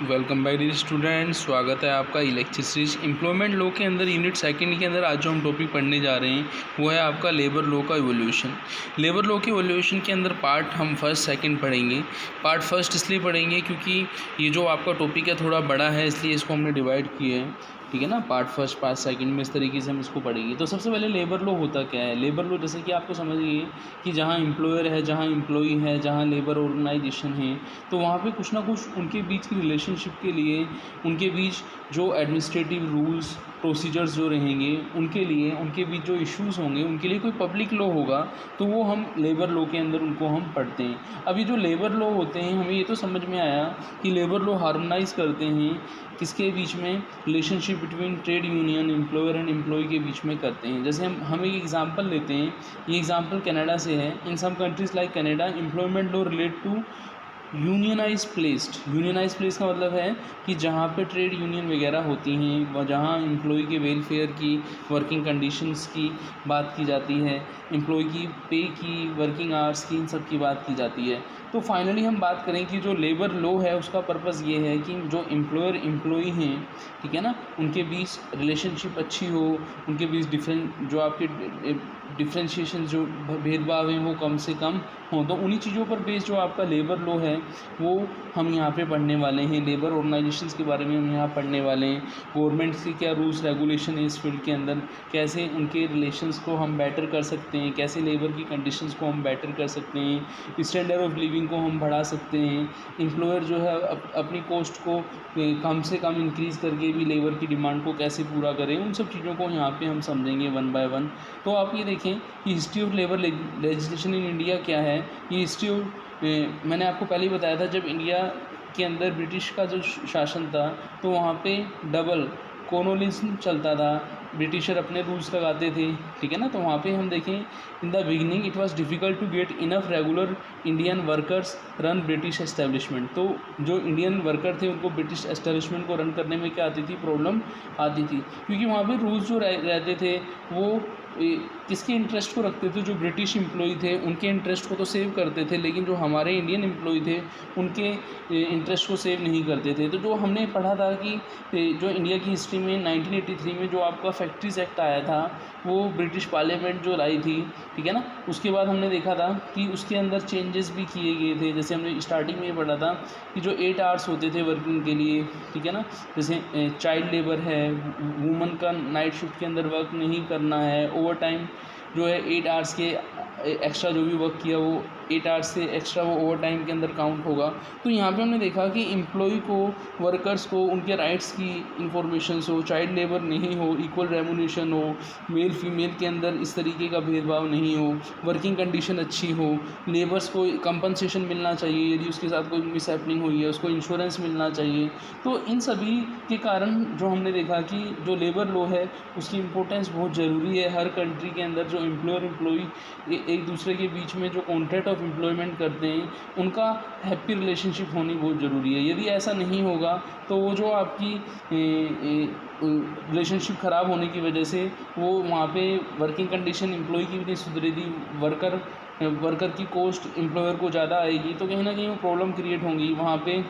Welcome bye dear student, स्वागत है आपका इलेक्ट्रिसिटी एम्प्लॉयमेंट लॉ के अंदर यूनिट सेकंड के अंदर। आज जो हम टॉपिक पढ़ने जा रहे हैं वो है आपका लेबर लॉ का इवोल्यूशन। लेबर लॉ के इवोल्यूशन के अंदर पार्ट हम फर्स्ट सेकंड पढ़ेंगे। पार्ट फर्स्ट इसलिए पढ़ेंगे क्योंकि ये जो आपका टॉपिक है थोड़ा बड़ा है, इसलिए इसको हमने डिवाइड किया है, ठीक है ना। पार्ट फर्स्ट पार्ट सेकंड में इस तरीके से हम इसको पढ़ेंगे। तो सबसे पहले लेबर लॉ होता क्या है। लेबर लॉ जैसे कि आपको समझिए कि जहाँ एम्प्लॉयर है, जहाँ एम्प्लॉई है, जहाँ लेबर ऑर्गेनाइजेशन है, तो वहाँ पे कुछ ना कुछ उनके बीच की रिलेशनशिप के लिए, उनके बीच जो एडमिनिस्ट्रेटिव रूल्स प्रोसीजर्स जो रहेंगे उनके लिए, उनके बीच जो इश्यूज़ होंगे उनके लिए कोई पब्लिक लॉ होगा, तो वो हम लेबर लॉ के अंदर उनको हम पढ़ते हैं। अब ये जो लेबर लॉ होते हैं, हमें ये तो समझ में आया कि लेबर लॉ हार्मोनाइज करते हैं किसके बीच में, relationship between trade union, employer and employee के बीच में करते हैं। जैसे हम एक एग्जांपल लेते हैं, ये एग्जांपल कनाडा से है। In some countries like Canada, employment law relate to unionize placed. Unionize place का मतलब है कि जहाँ पे ट्रेड यूनियन वगैरह होती हैं व जहाँ एम्प्लॉय के वेलफेयर की, वर्किंग कंडीशंस की बात की जाती है, एम्प्लॉय की पे की, वर्किंग आवर्स की, इन सब की बात की जाती है। तो फाइनली हम बात करें कि जो लेबर लॉ है उसका पर्पज़ ये है कि जो एम्प्लॉयर एम्प्लॉई हैं, ठीक है ना, उनके बीच रिलेशनशिप अच्छी हो, उनके बीच जो आपके डिफ्रेंशिएशन जो भेदभाव हैं वो कम से कम हों। तो उन्हीं चीज़ों पर बेस्ड जो आपका लेबर लॉ है वो हम यहाँ पे पढ़ने वाले हैं। लेबर ऑर्गेनाइजेशंस के बारे में हम यहाँ पढ़ने वाले हैं। गवर्नमेंट की क्या रूल्स रेगुलेशन है इस फील्ड के अंदर, कैसे उनके रिलेशंस को हम बेटर कर सकते हैं, कैसे लेबर की कंडीशंस को हम बेटर कर सकते हैं, स्टैंडर्ड ऑफ लिविंग को हम बढ़ा सकते हैं, एम्प्लॉयर जो है अपनी कॉस्ट को कम से कम इंक्रीज़ करके भी लेबर की डिमांड को कैसे पूरा करें, उन सब चीज़ों को यहाँ पे हम समझेंगे वन बाय वन। तो आप ये देखें कि history of labour legislation in India क्या है। ये हिस्ट्री ऑफ मैंने आपको पहले ही बताया था, जब इंडिया के अंदर ब्रिटिश का जो शासन था तो वहाँ पे डबल कॉलोनिज्म चलता था, ब्रिटिशर अपने रूल्स लगाते थे, ठीक है ना। तो वहाँ पे हम देखें, in the beginning it was difficult to get enough regular Indian workers run British establishment. तो जो इंडियन वर्कर थे उनको ब्रिटिश एस्टेब्लिशमेंट को रन करने में क्या आती थी, प्रॉब्लम आती थी, क्योंकि वहाँ पे रूल्स जो रहते थे वो किसके इंटरेस्ट को रखते थे, जो ब्रिटिश एम्प्लॉई थे उनके इंटरेस्ट को तो सेव करते थे, लेकिन जो हमारे इंडियन एम्प्लॉई थे उनके इंटरेस्ट को सेव नहीं करते थे। तो जो हमने पढ़ा था कि जो इंडिया की हिस्ट्री में 1983 में जो आपका फैक्ट्रीज एक्ट आया था वो ब्रिटिश पार्लियामेंट जो लाई थी, ठीक है ना। उसके बाद हमने देखा था कि उसके अंदर चेंजेस भी किए गए थे। जैसे हमने स्टार्टिंग में पढ़ा था कि जो 8 आवर्स होते थे वर्किंग के लिए, ठीक है ना, जैसे चाइल्ड लेबर है, वुमन का नाइट शिफ्ट के अंदर वर्क नहीं करना है, ओवर टाइम जो है 8 आवर्स के एक्स्ट्रा जो भी वर्क किया वो 8 आवर्स से एक्स्ट्रा वो ओवर टाइम के अंदर काउंट होगा। तो यहाँ पे हमने देखा कि एम्प्लॉय को, वर्कर्स को उनके राइट्स की इंफॉर्मेशन हो, चाइल्ड लेबर नहीं हो, इक्वल रेमुनेशन हो, मेल फीमेल के अंदर इस तरीके का भेदभाव नहीं हो, वर्किंग कंडीशन अच्छी हो, लेबर्स को कंपनसेशन मिलना चाहिए, यदि उसके साथ कोई मिसहैपनिंग हुई है उसको इंश्योरेंस मिलना चाहिए। तो इन सभी के कारण जो हमने देखा कि जो लेबर लॉ है उसकी इम्पोर्टेंस बहुत ज़रूरी है। हर कंट्री के अंदर जो एम्प्लॉयर एम्प्लॉई एक दूसरे के बीच में जो कॉन्ट्रैक्ट ऑफ एम्प्लॉयमेंट करते हैं उनका हैप्पी रिलेशनशिप होनी बहुत ज़रूरी है। यदि ऐसा नहीं होगा तो वो जो आपकी रिलेशनशिप ख़राब होने की वजह से वो वहाँ पे वर्किंग कंडीशन एम्प्लॉय की भी नहीं सुधरेगी, वर्कर की कॉस्ट एम्प्लॉयर को ज़्यादा आएगी, तो कहीं ना कहीं वो प्रॉब्लम क्रिएट होंगी। वहाँ पे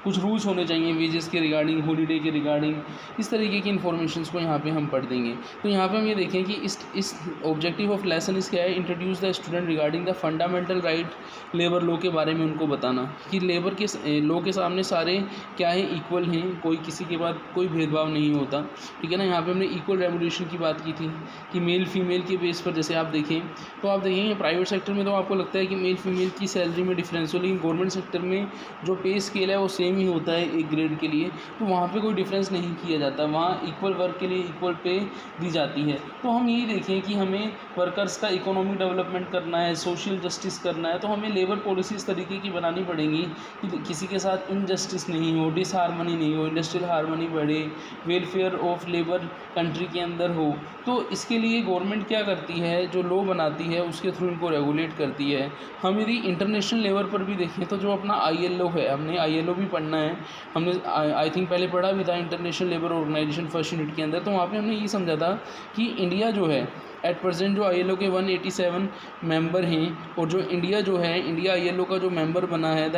कुछ रूल्स होने चाहिए वेजेस के रिगार्डिंग, हॉलीडे के रिगार्डिंग, इस तरीके की इन्फॉर्मेशंस को यहाँ पे हम पढ़ देंगे। तो यहाँ पे हम ये देखें कि इस ऑब्जेक्टिव ऑफ लेसन इस क्या है, introduce the student regarding the fundamental right labour law के बारे में उनको बताना कि लेबर के लॉ के सामने सारे क्या है, इक्वल हैं, कोई किसी के बाद कोई भेदभाव नहीं होता, ठीक है ना। यहाँ पर हमने इक्वल रेमुनेशन की बात की थी कि मेल फीमेल के बेस पर, जैसे आप देखें तो आप देखेंगे प्राइवेट सेक्टर में तो आपको लगता है कि मेल फीमेल की सैलरी में डिफरेंस हो, लेकिन गवर्नमेंट सेक्टर में जो पे स्केल है वो सेम ही होता है एक ग्रेड के लिए, तो वहाँ पे कोई डिफरेंस नहीं किया जाता, वहाँ इक्वल वर्क के लिए इक्वल पे दी जाती है। तो हम यही देखें कि हमें वर्कर्स का इकोनॉमिक डेवलपमेंट करना है, सोशल जस्टिस करना है, तो हमें लेबर पॉलिसी इस तरीके की बनानी पड़ेंगी कि किसी के साथ इनजस्टिस नहीं हो, डिसहार्मनी नहीं हो, इंडस्ट्रियल हार्मनी बढ़े, वेलफेयर ऑफ लेबर कंट्री के अंदर हो। तो इसके लिए गवर्नमेंट क्या करती है, जो लॉ बनाती है उसके थ्रू इनको रेगुलेट करती है। हम यदि इंटरनेशनल लेवल पर भी देखें तो जो अपना ILO है, हमने ILO भी पढ़ना है, हमने आई थिंक पहले पढ़ा भी था International Labour Organisation first unit के अंदर। तो वहाँ पे हमने ये समझा था कि इंडिया जो है एट प्रेजेंट जो ILO के 187 मेंबर हैं, और जो इंडिया जो है, इंडिया ILO का जो मेंबर बना है, the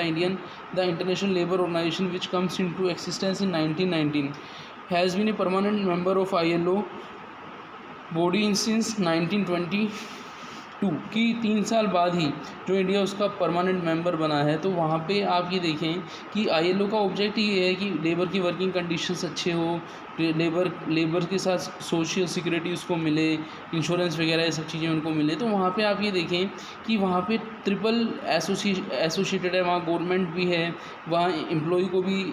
International Labour Organisation which comes into existence in 1919 has been a permanent member of ILO body in since 1922 की 3 साल बाद ही जो इंडिया उसका परमानेंट मेंबर बना है। तो वहाँ पे आप ये देखें कि ILO का ऑब्जेक्ट ये है कि लेबर की वर्किंग कंडीशंस अच्छे हो, लेबर के साथ सोशल सिक्योरिटी उसको मिले, इंश्योरेंस वगैरह ये सब चीज़ें उनको मिले। तो वहाँ पे आप ये देखें कि वहाँ पे ट्रिपल एसोसिएटेड है, वहाँ गवर्नमेंट भी है, वहाँ एम्प्लॉय को भी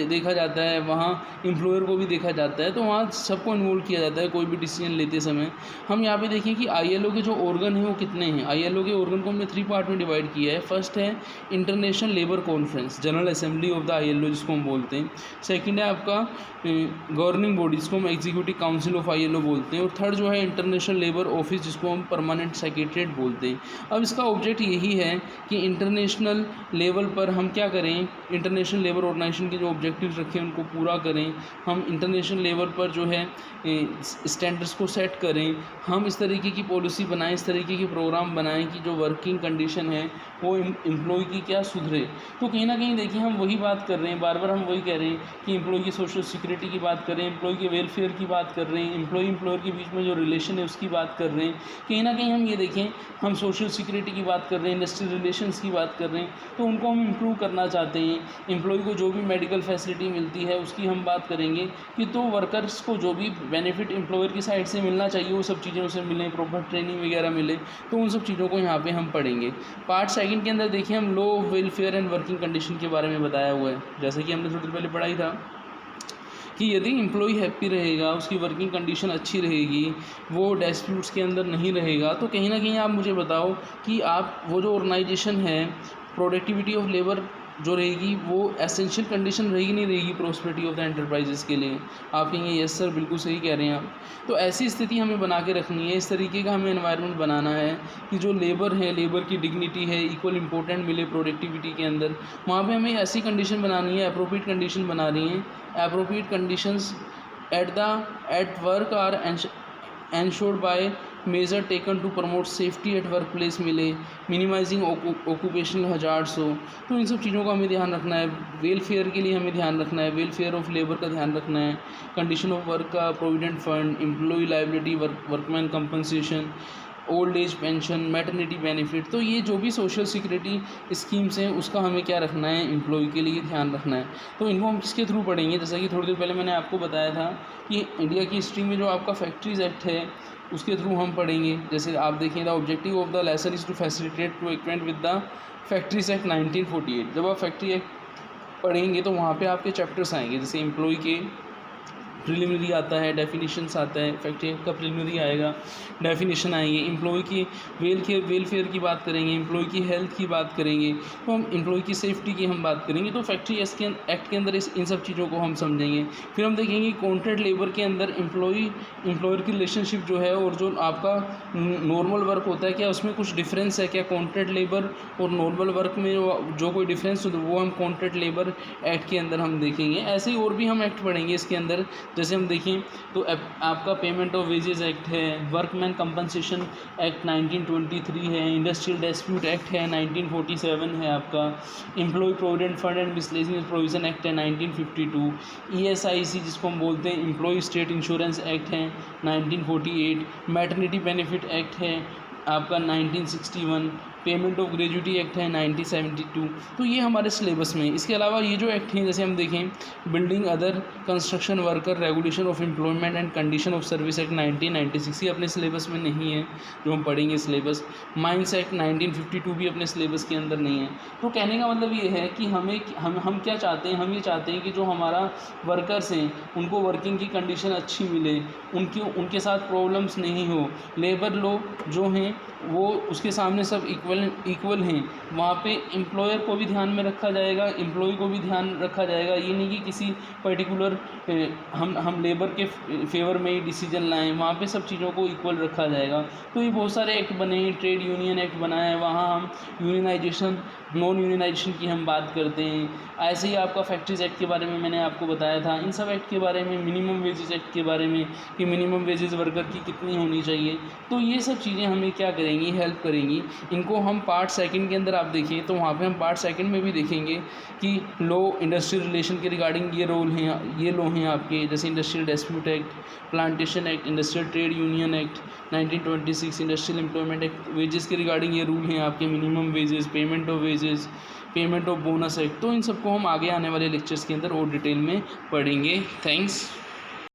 देखा जाता है, वहाँ एम्प्लॉयर को भी देखा जाता है। तो वहाँ सबको इन्वॉल्व किया जाता है कोई भी डिसीजन लेते समय। हम यहाँ पे देखें कि ILO के जो ऑर्गन हैं वो कितने हैं। ILO के ऑर्गन को हमने 3 पार्ट में डिवाइड किया है। फर्स्ट है international labour conference, general assembly of the ILO जिसको हम बोलते हैं। सेकंड है आपका गवर्निंग बॉडी जिसको हम एग्जीक्यूटिव काउंसिल ऑफ ILO बोलते हैं। और थर्ड जो है इंटरनेशनल लेबर ऑफिस जिसको हम परमानेंट सेक्रेटरीट बोलते हैं। अब इसका ऑब्जेक्ट यही है कि इंटरनेशनल लेवल पर हम क्या करें, इंटरनेशनल लेबर ऑर्गेनाइजेशन के जो ऑब्जेक्टिव्स रखें उनको पूरा करें। हम इंटरनेशनल लेवल पर जो है स्टैंडर्ड्स को सेट करें, हम इस तरीके की पॉलिसी बनाएं, इस तरीके के प्रोग्राम बनाएं कि जो वर्किंग कंडीशन है वो एम्प्लॉय की क्या सुधरे। तो कहीं ना कहीं देखिए हम वही बात कर रहे हैं, बार बार हम वही कह रहे हैं कि एम्प्लॉय की सोशल सिक्योरिटी की बात कर रहे हैं, एम्प्लॉय के वेलफेयर की बात कर रहे हैं, एम्प्लॉयर के बीच में जो रिलेशन है उसकी बात कर रहे हैं। कहीं ना कहीं हम ये देखें, हम सोशल सिक्योरिटी की बात कर रहे हैं, इंडस्ट्रियल रिलेशंस की बात कर रहे हैं, तो उनको हम इम्प्रूव करना चाहते हैं। एम्प्लॉय को जो भी मेडिकल फैसिलिटी मिलती है उसकी हम बात करेंगे कि तो वर्कर्स को जो भी बेनिफिट एम्प्लॉयर की साइड से मिलना चाहिए वो सब चीज़ें उसे मिलें, प्रॉपर ट्रेनिंग वगैरह मिले। तो उन सब चीज़ों को यहाँ पे हम पढ़ेंगे। पार्ट सेकंड के अंदर देखिए हम लो वेलफेयर एंड वर्किंग कंडीशन के बारे में बताया हुआ है। जैसे कि हमने थोड़ी देर पहले पढ़ाई था कि यदि एम्प्लॉय हैप्पी रहेगा, उसकी वर्किंग कंडीशन अच्छी रहेगी, वो डिस्प्यूट्स के अंदर नहीं रहेगा, तो कहीं ना कहीं आप मुझे बताओ कि आप वो जो ऑर्गेनाइजेशन है, प्रोडक्टिविटी ऑफ लेबर जो रहेगी वो एसेंशियल कंडीशन रहेगी नहीं रहेगी प्रोस्पेरिटी ऑफ द एंटरप्राइजेस के लिए। आप कहेंगे यस सर बिल्कुल सही कह रहे हैं आप। तो ऐसी स्थिति हमें बना के रखनी है, इस तरीके का हमें एनवायरनमेंट बनाना है कि जो लेबर है, लेबर की डिग्निटी है, इक्वल इंपॉर्टेंट मिले प्रोडक्टिविटी के अंदर। वहाँ पे हमें ऐसी कंडीशन बनानी है, अप्रोप्रिएट कंडीशन बना रही हैं। Appropriate conditions at work are ensured by measure taken to promote safety at workplace मिले, मिनिमाइजिंग ऑक्यूपेशनल हजार्ड्स हो। तो इन सब चीज़ों का हमें ध्यान रखना है। वेलफेयर के लिए हमें ध्यान रखना है, वेलफेयर ऑफ लेबर का ध्यान रखना है, कंडीशन ऑफ वर्क का, provident fund, employee liability, workman compensation, old age pension, maternity benefit. तो ये जो भी सोशल सिक्योरिटी स्कीम्स हैं उसका हमें क्या रखना है, एम्प्लॉय के लिए ध्यान रखना है। तो इनको हम किसके थ्रू पढ़ेंगे, जैसा कि थोड़ी देर पहले मैंने आपको बताया था कि इंडिया की हिस्ट्री में जो आपका फैक्ट्रीज एक्ट है उसके थ्रू हम पढ़ेंगे। जैसे आप देखें, the objective of the lesson is to facilitate to acquaint with the Factories Act 1948। जब आप फैक्ट्री एक्ट पढ़ेंगे तो वहाँ पे आपके चैप्टर्स आएंगे, जैसे एम्प्लॉय के प्रिलिमिनरी आता है, डेफिनेशंस आता है, फैक्ट्री एक्ट का प्रिलिमिनरी आएगा, डेफिनेशन आएंगे, एम्प्लॉय की वेलफेयर की बात करेंगे, एम्प्लॉय की हेल्थ की बात करेंगे, तो हम एम्प्लॉय की सेफ्टी की हम बात करेंगे। तो फैक्ट्री एक्ट के अंदर इन सब चीज़ों को हम समझेंगे। फिर हम देखेंगे कॉन्ट्रैक्ट लेबर के अंदर एम्प्लॉयर की रिलेशनशिप जो है और जो आपका नॉर्मल वर्क होता है, क्या उसमें कुछ डिफरेंस है, क्या कॉन्ट्रैक्ट लेबर और नॉर्मल वर्क में जो कोई डिफरेंस हो तो वो हम कॉन्ट्रैक्ट लेबर एक्ट के अंदर हम देखेंगे। ऐसे ही और भी हम एक्ट पढ़ेंगे इसके अंदर। जैसे हम देखें तो आपका पेमेंट ऑफ वेजेस एक्ट है, वर्कमैन कंपनसेशन एक्ट 1923 है, इंडस्ट्रियल डिस्प्यूट एक्ट है 1947 है, आपका Employee Provident Fund and Miscellaneous Provision Act है 1952, ESIC जिसको हम बोलते हैं एम्प्लॉय स्टेट इंश्योरेंस एक्ट है 1948, मैटरनिटी बेनिफिट एक्ट है आपका 1961, पेमेंट ऑफ ग्रेजुटी एक्ट है 1972। तो ये हमारे सिलेबस में। इसके अलावा ये जो एक्ट हैं, जैसे हम देखें building other construction worker regulation of employment and condition of service act 1996, ये अपने सिलेबस में नहीं है जो हम पढ़ेंगे सिलेबस। माइंस एक्ट 1952 भी अपने सिलेबस के अंदर नहीं है। तो कहने का मतलब ये है कि हम क्या चाहते हैं, हम ये चाहते हैं कि जो हमारा वर्कर्स हैं उनको वर्किंग की कंडीशन अच्छी मिले, उनके साथ प्रॉब्लम्स नहीं हो, लेबर लोग जो हैं वो उसके सामने सब इक्वल इक्वल हैं वहाँ पे एम्प्लॉयर को भी ध्यान में रखा जाएगा, एम्प्लॉय को भी ध्यान रखा जाएगा। ये नहीं कि किसी पर्टिकुलर हम लेबर के फेवर में ही डिसीजन लाएं, वहाँ पे सब चीज़ों को इक्वल रखा जाएगा। तो ये बहुत सारे एक्ट बने हैं, ट्रेड यूनियन एक्ट बना है, वहाँ हम यूनियनाइजेशन नॉन यूनियनाइजेशन की हम बात करते हैं। ऐसे ही आपका फैक्ट्रीज एक्ट के बारे में मैंने आपको बताया था। इन सब एक्ट के बारे में, मिनिमम वेजेस एक्ट के बारे में कि मिनिमम वेजेस वर्कर की कितनी होनी चाहिए, तो ये सब चीज़ें हमें क्या करेंगी, हेल्प करेंगी। इनको हम पार्ट सेकंड के अंदर आप देखिए तो वहाँ पे हम पार्ट सेकंड में भी देखेंगे कि लॉ इंडस्ट्रियल रिलेशन के रिगार्डिंग ये रोल हैं, ये लॉ हैं आपके, जैसे industrial Dispute act, plantation act, industrial trade union act 1926, industrial employment act, wages के रिगार्डिंग ये रूल हैं आपके, minimum wages, payment of wages, payment of bonus act. तो इन सबको हम आगे आने वाले लेक्चर्स के अंदर और डिटेल में पढ़ेंगे। थैंक्स।